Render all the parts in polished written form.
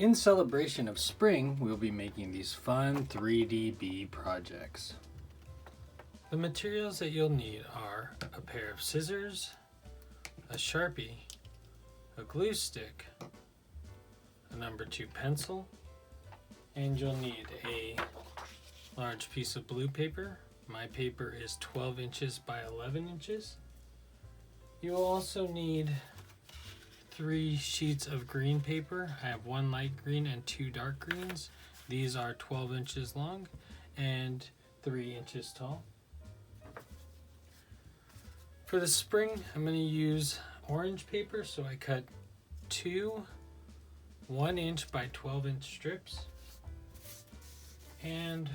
In celebration of spring, we'll be making these fun 3D bee projects. The materials that you'll need are a pair of scissors, a Sharpie, a glue stick, a number 2 pencil, and you'll need a large piece of blue paper. My paper is 12 inches by 11 inches. You'll also need 3 sheets of green paper. I have 1 light green and 2 dark greens. These are 12 inches long and 3 inches tall. For the spring, I'm going to use orange paper, so I cut 2 1-inch by 12-inch strips. And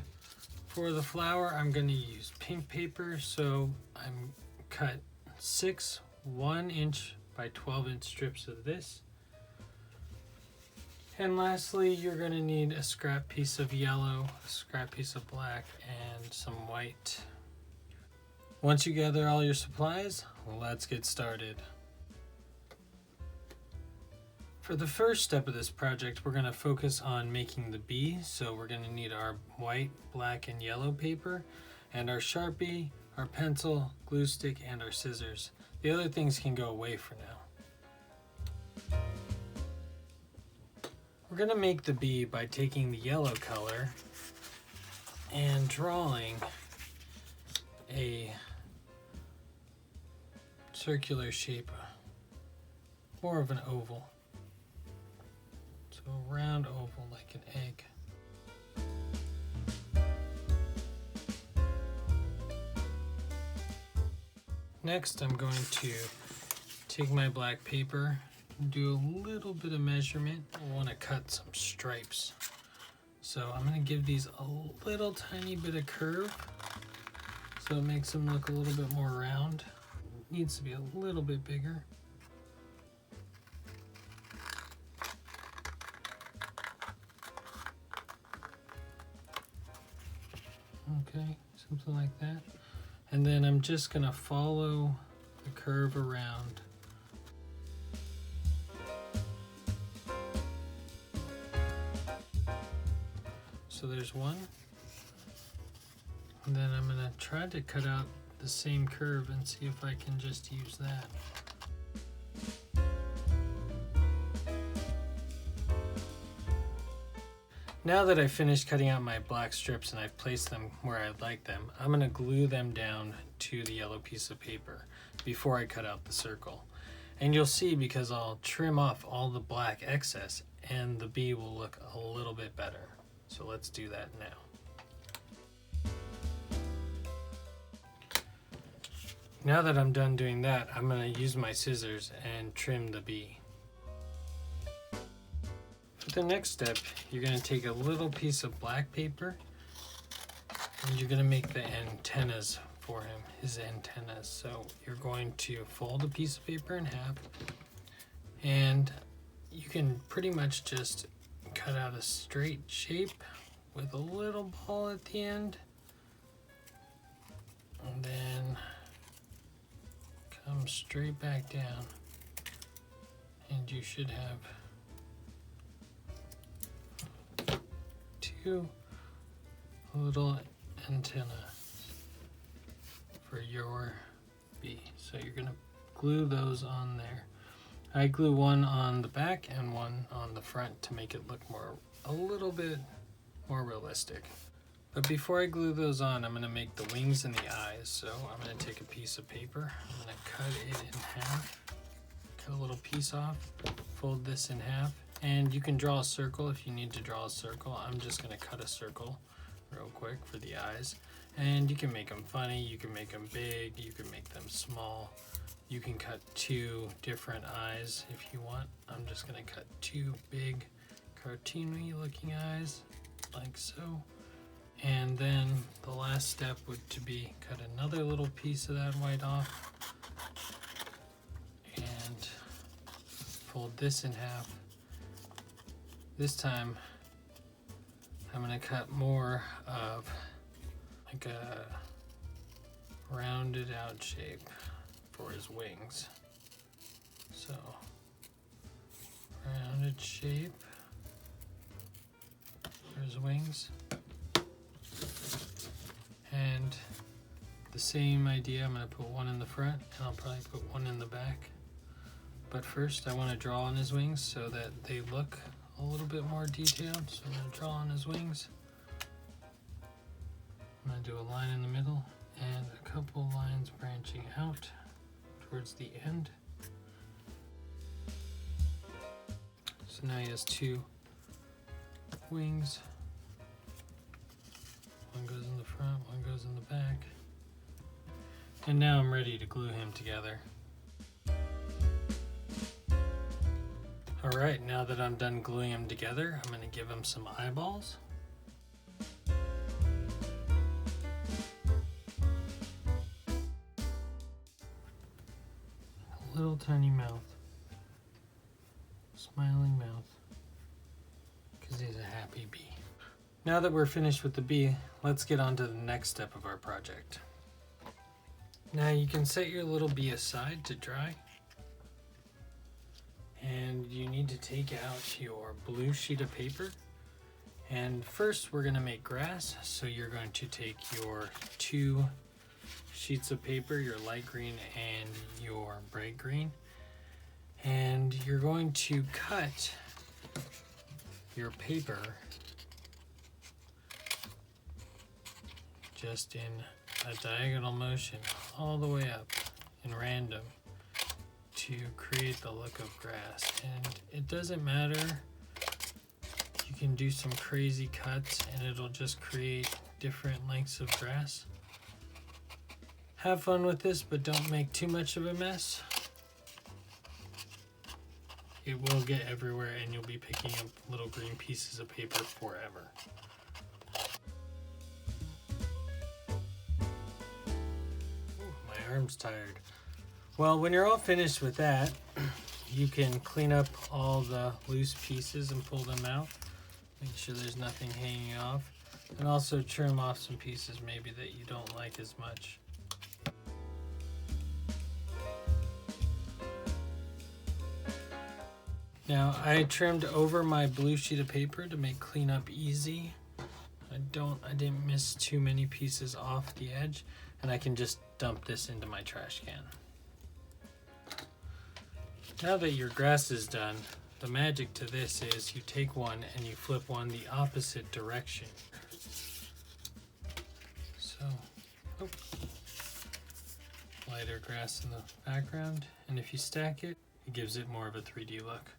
for the flower, I'm going to use pink paper, so I'm cut 6 1-inch by 12-inch strips of this. And lastly, you're going to need a scrap piece of yellow, a scrap piece of black, and some white. Once you gather all your supplies, let's get started. For the first step of this project, we're going to focus on making the bee. So we're going to need our white, black, and yellow paper, and our Sharpie, our pencil, glue stick, and our scissors. The other things can go away for now. We're going to make the bee by taking the yellow color and drawing a circular shape, more of an oval. So a round oval like an egg. Next, I'm going to take my black paper, do a little bit of measurement. I want to cut some stripes. So I'm going to give these a little tiny bit of curve so it makes them look a little bit more round. It needs to be a little bit bigger. Okay, something like that. And then I'm just going to follow the curve around. So there's one. And then I'm going to try to cut out the same curve and see if I can just use that. Now that I've finished cutting out my black strips and I've placed them where I'd like them, I'm going to glue them down to the yellow piece of paper before I cut out the circle. And you'll see, because I'll trim off all the black excess and the bee will look a little bit better. So let's do that now. Now that I'm done doing that, I'm going to use my scissors and trim the bee. For the next step, you're going to take a little piece of black paper and you're going to make the antennas for him, his antennas. So you're going to fold a piece of paper in half, and you can pretty much just cut out a straight shape with a little ball at the end, and then come straight back down, and you should have 2 little antennas for your bee. So you're going to glue those on there. I glue one on the back and one on the front to make it look a little bit more realistic. But before I glue those on, I'm going to make the wings and the eyes. So I'm going to take a piece of paper, I'm going to cut it in half, cut a little piece off, fold this in half, and you can draw a circle if you need to draw a circle. I'm just going to cut a circle real quick for the eyes. And you can make them funny, you can make them big, you can make them small. You can cut 2 different eyes if you want. I'm just going to cut 2 big cartoony looking eyes, like so. And then the last step would to be cut another little piece of that white off and fold this in half. This time I'm going to cut more of like a rounded out shape for his wings. So rounded shape, wings. And the same idea, I'm going to put one in the front and I'll probably put one in the back. But first I want to draw on his wings so that they look a little bit more detailed. So I'm going to draw on his wings. I'm going to do a line in the middle and a couple lines branching out towards the end. So now he has two wings. One goes in the front, one goes in the back. And now I'm ready to glue him together. Alright, now that I'm done gluing them together, I'm going to give them some eyeballs. A little tiny mouth. Smiling mouth. Because he's a happy bee. Now that we're finished with the bee, let's get on to the next step of our project. Now you can set your little bee aside to dry. And you need to take out your blue sheet of paper. And first we're going to make grass. So you're going to take your two sheets of paper, your light green and your bright green. And you're going to cut your paper just in a diagonal motion all the way up in random to create the look of grass. And it doesn't matter, you can do some crazy cuts and it'll just create different lengths of grass. Have fun with this, but don't make too much of a mess. It will get everywhere and you'll be picking up little green pieces of paper forever. My arm's tired. Well, when you're all finished with that, you can clean up all the loose pieces and pull them out. Make sure there's nothing hanging off. And also trim off some pieces maybe that you don't like as much. Now I trimmed over my blue sheet of paper to make cleanup easy. I didn't miss too many pieces off the edge, and I can just dump this into my trash can. Now that your grass is done, the magic to this is you take one and you flip one the opposite direction. So, lighter grass in the background, and if you stack it, it gives it more of a 3D look.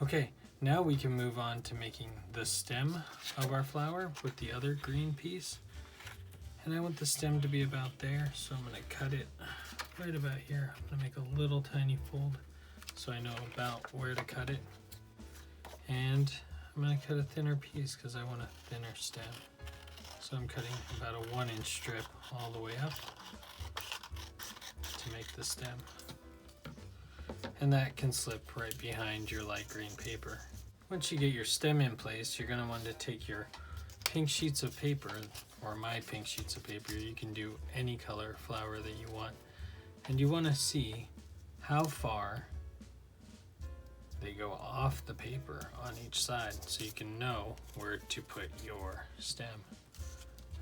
Okay, now we can move on to making the stem of our flower with the other green piece. And I want the stem to be about there, so I'm going to cut it right about here. I'm going to make a little tiny fold so I know about where to cut it. And I'm going to cut a thinner piece because I want a thinner stem. So I'm cutting about a 1-inch strip all the way up to make the stem. And that can slip right behind your light green paper. Once you get your stem in place, you're going to want to take your pink sheets of paper, or my pink sheets of paper, you can do any color flower that you want, and you want to see how far they go off the paper on each side so you can know where to put your stem.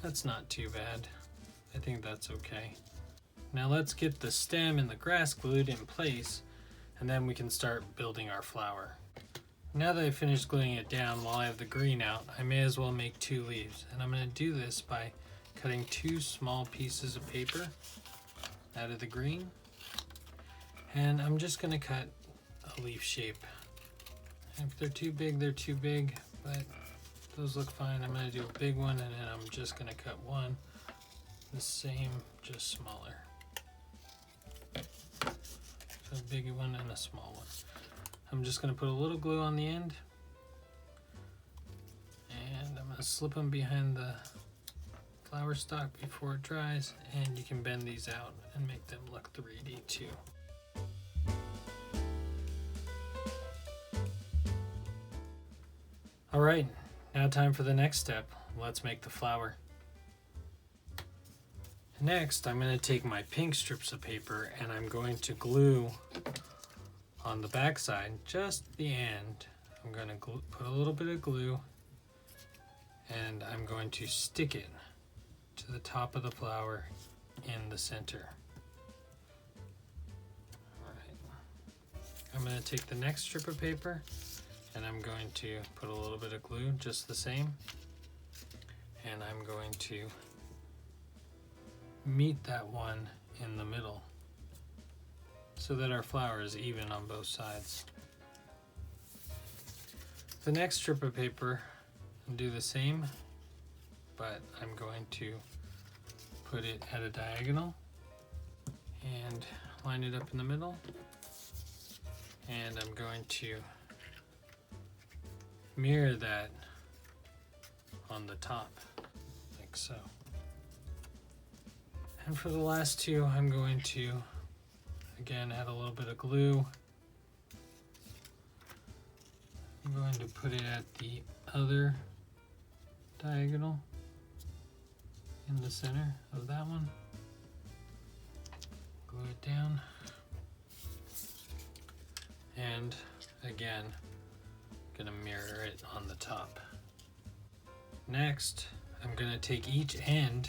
That's not too bad. I think that's okay. Now let's get the stem and the grass glued in place, and then we can start building our flower. Now that I've finished gluing it down while I have the green out, I may as well make 2 leaves. And I'm going to do this by cutting 2 small pieces of paper out of the green. And I'm just going to cut a leaf shape. If they're too big, they're too big, but those look fine. I'm going to do a big one, and then I'm just going to cut one the same, just smaller. So a big one and a small one. I'm just going to put a little glue on the end, and I'm going to slip them behind the flower stalk before it dries, and you can bend these out and make them look 3D too. Alright, now time for the next step. Let's make the flower. Next, I'm going to take my pink strips of paper and I'm going to glue on the back side, just the end. I'm going to put a little bit of glue and I'm going to stick it to the top of the flower in the center. I'm going to take the next strip of paper and I'm going to put a little bit of glue, just the same, and I'm going to meet that one in the middle so that our flower is even on both sides. The next strip of paper, I'll do the same, but I'm going to put it at a diagonal and line it up in the middle. And I'm going to mirror that on the top, like so. And for the last two, I'm going to, again, add a little bit of glue. I'm going to put it at the other diagonal in the center of that one. Glue it down. And again, gonna mirror it on the top. Next, I'm gonna take each end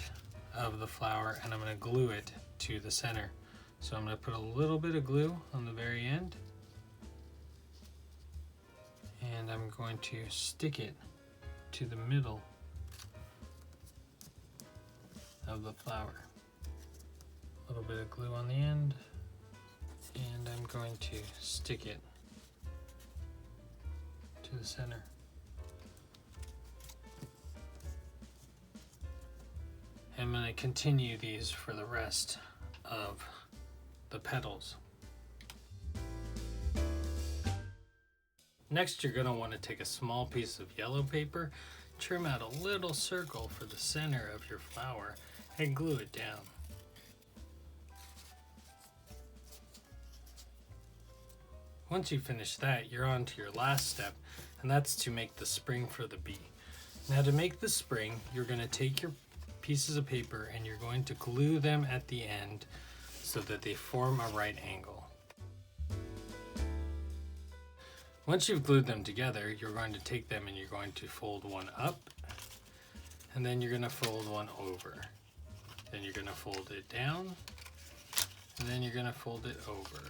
of the flower and I'm gonna glue it to the center. So I'm gonna put a little bit of glue on the very end, and I'm going to stick it to the middle of the flower. A little bit of glue on the end, and I'm going to stick it to the center. I'm going to continue these for the rest of the petals. Next, you're going to want to take a small piece of yellow paper, trim out a little circle for the center of your flower, and glue it down. Once you finish that, you're on to your last step, and that's to make the spring for the bee. Now, to make the spring, you're going to take your pieces of paper and you're going to glue them at the end so that they form a right angle. Once you've glued them together, you're going to take them and you're going to fold one up, and then you're going to fold one over. Then you're going to fold it down, and then you're going to fold it over.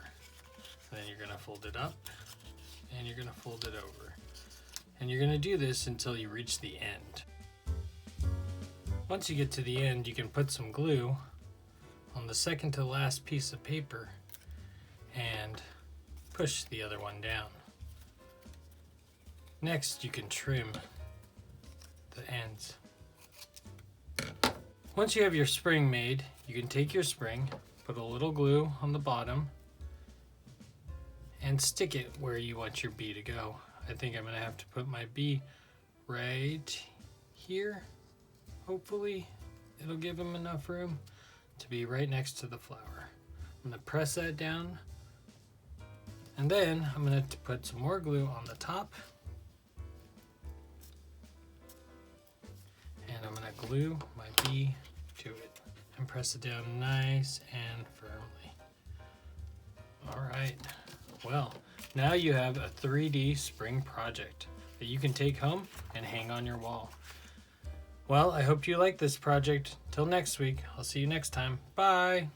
Then you're going to fold it up, and you're going to fold it over. And you're going to do this until you reach the end. Once you get to the end, you can put some glue on the second to last piece of paper and push the other one down. Next, you can trim the ends. Once you have your spring made, you can take your spring, put a little glue on the bottom, and stick it where you want your bee to go. I think I'm going to have to put my bee right here. Hopefully it'll give him enough room to be right next to the flower. I'm going to press that down, and then I'm going to put some more glue on the top, and I'm going to glue my bee to it and press it down nice and firmly. Alright, well, now you have a 3D spring project that you can take home and hang on your wall. Well, I hope you like this project. Till next week, I'll see you next time. Bye!